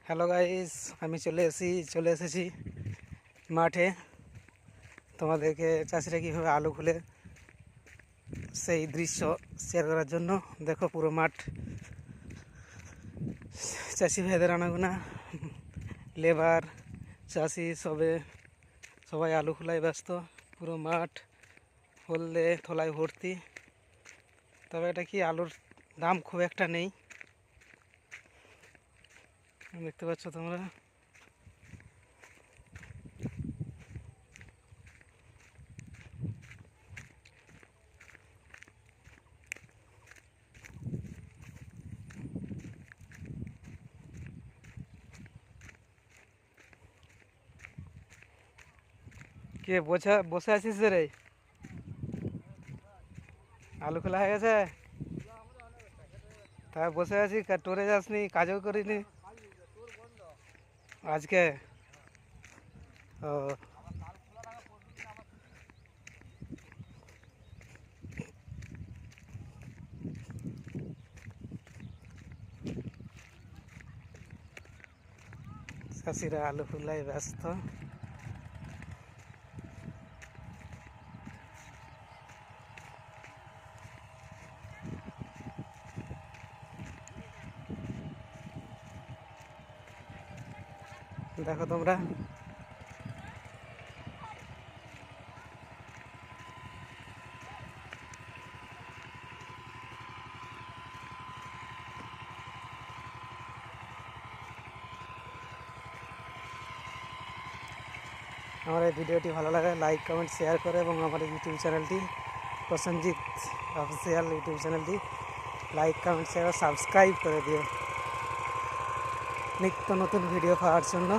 Hello guys, আমি চলে এসেছি মাঠে তোমাদেরকে চাষিরা কীভাবে আলু খুলে সেই দৃশ্য শেয়ার করার জন্য। দেখো পুরো মাঠ চাষি ভাইদের আনাগোনা, লেবার চাষি সবাই আলু খোলায় ব্যস্ত। পুরো মাঠ হলদে থলায় ভর্তি। তবে এটা কি, আলুর দাম খুব একটা নেই, দেখতে পাচ্ছ তোমরা। কে বসে আছিস রে? আলু খোলা হয়ে গেছে, তা বসে আছি। টোরে যাসনি, কাজও করিনি আজকে? ও, চাষিরা আলু খোলায় ব্যস্ত। দেখো তোমরা, আমার এই ভিডিওটি ভালো লাগে লাইক কমেন্ট শেয়ার করে, এবং আমার ইউটিউব চ্যানেলটি প্রসেনজিৎ অফিসিয়াল ইউটিউব চ্যানেলটি লাইক কমেন্ট শেয়ার সাবস্ক্রাইব করে দিও নিত্য নতুন ভিডিও পাওয়ার জন্য।